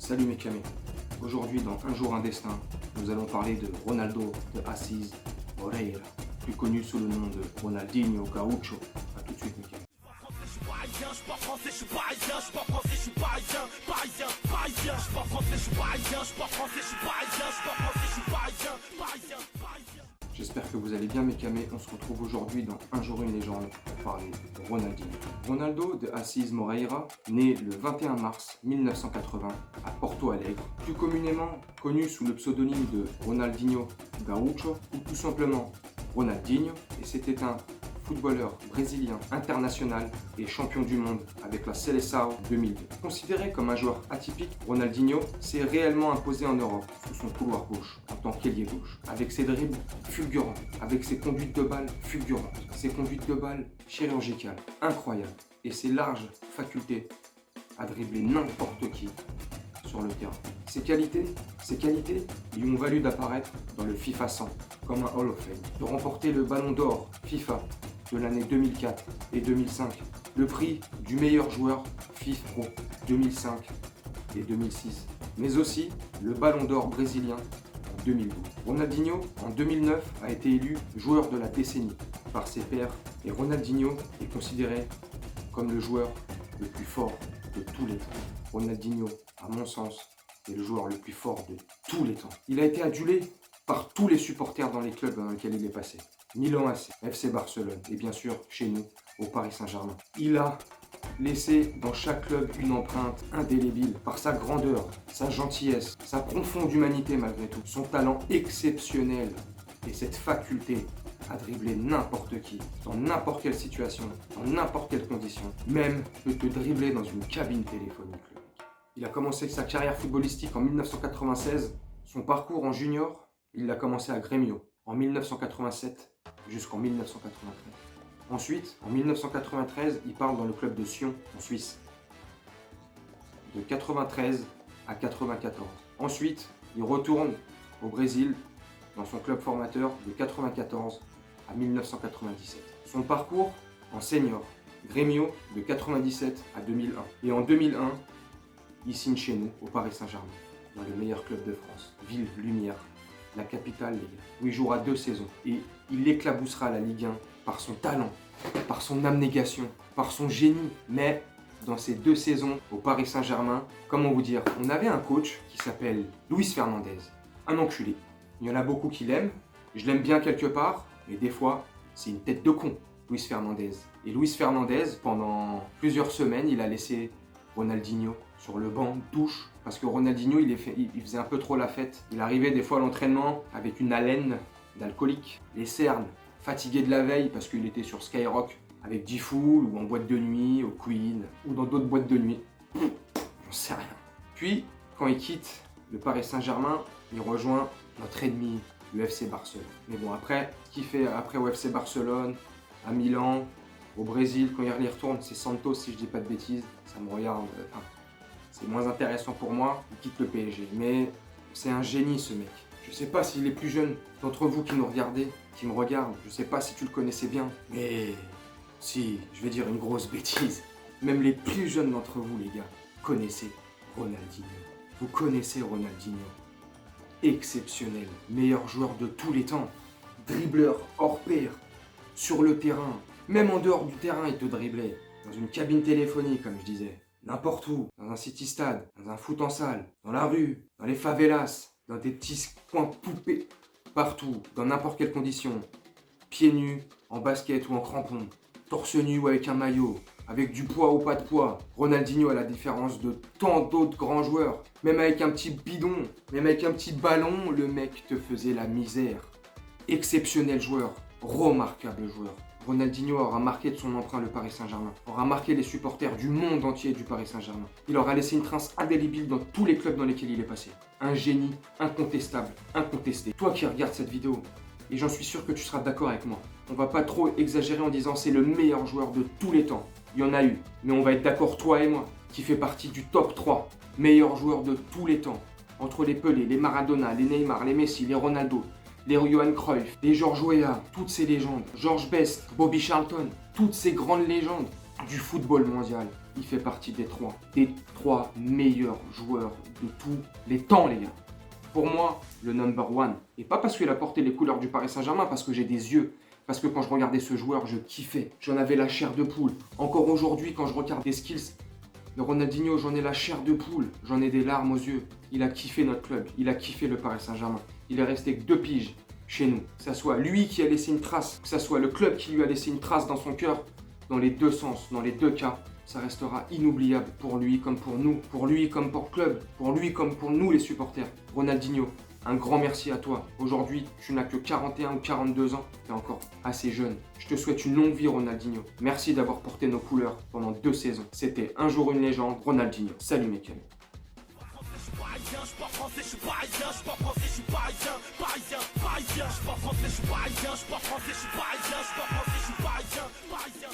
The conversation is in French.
Salut mes camés. Aujourd'hui dans Un jour un destin, nous allons parler de Ronaldo de Assis Moreira, plus connu sous le nom de Ronaldinho Gaucho. A tout de suite mes camés. J'espère que vous allez bien mes camés. On se retrouve aujourd'hui dans Un jour une légende pour parler de Ronaldinho. Ronaldo de Assis Moreira, né le 21 mars 1980 à Porto Alegre, plus communément connu sous le pseudonyme de Ronaldinho Gaucho ou tout simplement Ronaldinho, et c'était un footballeur brésilien international et champion du monde avec la Seleção 2002. Considéré comme un joueur atypique, Ronaldinho s'est réellement imposé en Europe sous son couloir gauche en tant qu'ailier gauche, avec ses dribbles fulgurants, avec ses conduites de balles fulgurantes, ses conduites de balles chirurgicales, incroyables, et ses larges facultés à dribbler n'importe qui sur le terrain. Ses qualités lui ont valu d'apparaître dans le FIFA 100 comme un Hall of Fame, de remporter le Ballon d'Or FIFA de l'année 2004 et 2005, le prix du meilleur joueur FIFA Pro 2005 et 2006, mais aussi le Ballon d'Or brésilien en 2012. Ronaldinho, en 2009, a été élu joueur de la décennie par ses pairs, et Ronaldinho est considéré comme le joueur le plus fort de tous les temps. Ronaldinho, à mon sens, est le joueur le plus fort de tous les temps. Il a été adulé par tous les supporters dans les clubs dans lesquels il est passé. Milan AC, FC Barcelone et bien sûr chez nous, au Paris Saint-Germain. Il a laissé dans chaque club une empreinte indélébile par sa grandeur, sa gentillesse, sa profonde humanité malgré tout, son talent exceptionnel et cette faculté à dribbler n'importe qui, dans n'importe quelle situation, dans n'importe quelle condition, même de te dribbler dans une cabine téléphonique. Il a commencé sa carrière footballistique en 1996, son parcours en junior, il l'a commencé à Grêmio en 1987 jusqu'en 1993. Ensuite, en 1993, il part dans le club de Sion en Suisse, de 93 à 94. Ensuite, il retourne au Brésil dans son club formateur de 94 à 1997. Son parcours en senior, Grêmio de 97 à 2001. Et en 2001, il signe chez nous, au Paris Saint-Germain, dans le meilleur club de France, Ville Lumière, la capitale, les gars, où il jouera 2 saisons. Et il éclaboussera la Ligue 1 par son talent, par son abnégation, par son génie. Mais dans ces 2 saisons au Paris Saint-Germain, comment vous dire, on avait un coach qui s'appelle Luis Fernandez, un enculé. Il y en a beaucoup qui l'aiment, je l'aime bien quelque part, mais des fois, c'est une tête de con, Luis Fernandez. Et Luis Fernandez, pendant plusieurs semaines, il a laissé Ronaldinho sur le banc touche, parce que Ronaldinho il faisait un peu trop la fête. Il arrivait des fois à l'entraînement avec une haleine d'alcoolique, les cernes, fatigué de la veille parce qu'il était sur Skyrock avec D-Fool ou en boîte de nuit, au Queen ou dans d'autres boîtes de nuit. J'en sais rien. Puis quand il quitte le Paris Saint-Germain, il rejoint notre ennemi, le FC Barcelone. Mais bon, après, ce qu'il fait après au FC Barcelone, à Milan, au Brésil, quand il y retourne, c'est Santos si je dis pas de bêtises, ça me regarde, c'est moins intéressant pour moi, il quitte le PSG. Mais c'est un génie ce mec. Je sais pas si les plus jeunes d'entre vous qui nous regardez, qui me regardent, je sais pas si tu le connaissais bien, mais si, je vais dire une grosse bêtise, même les plus jeunes d'entre vous les gars, connaissez Ronaldinho. Vous connaissez Ronaldinho. Exceptionnel, meilleur joueur de tous les temps, dribbleur hors pair, sur le terrain, même en dehors du terrain il te driblait, dans une cabine téléphonique comme je disais, n'importe où, dans un city stade, dans un foot en salle, dans la rue, dans les favelas, dans des petits coins poupées, partout, dans n'importe quelle condition, pieds nus, en basket ou en crampons, torse nu ou avec un maillot, avec du poids ou pas de poids. Ronaldinho, à la différence de tant d'autres grands joueurs, même avec un petit bidon, même avec un petit ballon, le mec te faisait la misère. Exceptionnel joueur, remarquable joueur. Ronaldinho aura marqué de son emprunt le Paris Saint-Germain, aura marqué les supporters du monde entier du Paris Saint-Germain. Il aura laissé une trace indélébile dans tous les clubs dans lesquels il est passé. Un génie incontestable, incontesté. Toi qui regardes cette vidéo, et j'en suis sûr que tu seras d'accord avec moi, on va pas trop exagérer en disant c'est le meilleur joueur de tous les temps. Il y en a eu, mais on va être d'accord toi et moi, qui fait partie du top 3 meilleurs joueurs de tous les temps. Entre les Pelé, les Maradona, les Neymar, les Messi, les Ronaldo, les Johan Cruyff, les Georges Weah, toutes ces légendes, George Best, Bobby Charlton, toutes ces grandes légendes du football mondial. il fait partie des trois meilleurs joueurs de tous les temps, les gars. Pour moi, le number one. Et pas parce qu'il a porté les couleurs du Paris Saint-Germain, parce que j'ai des yeux. Parce que quand je regardais ce joueur, je kiffais. J'en avais la chair de poule. Encore aujourd'hui, quand je regarde des skills de Ronaldinho, j'en ai la chair de poule. J'en ai des larmes aux yeux. Il a kiffé notre club. Il a kiffé le Paris Saint-Germain. Il est resté que 2 piges chez nous. Que ça soit lui qui a laissé une trace, que ça soit le club qui lui a laissé une trace dans son cœur, dans les deux sens, dans les deux cas, ça restera inoubliable pour lui comme pour nous, pour lui comme pour le club, pour lui comme pour nous les supporters. Ronaldinho, un grand merci à toi. Aujourd'hui, tu n'as que 41 ou 42 ans, tu es encore assez jeune. Je te souhaite une longue vie, Ronaldinho. Merci d'avoir porté nos couleurs pendant 2 saisons. C'était un jour une légende, Ronaldinho. Salut mes camés. Je suis pas français, je suis parisien, je suis pas français, je suis parisien, parisien. Je suis pas français, je suis parisien, je suis pas français, je suis parisien, je suis pas français, je suis parisien, parisien.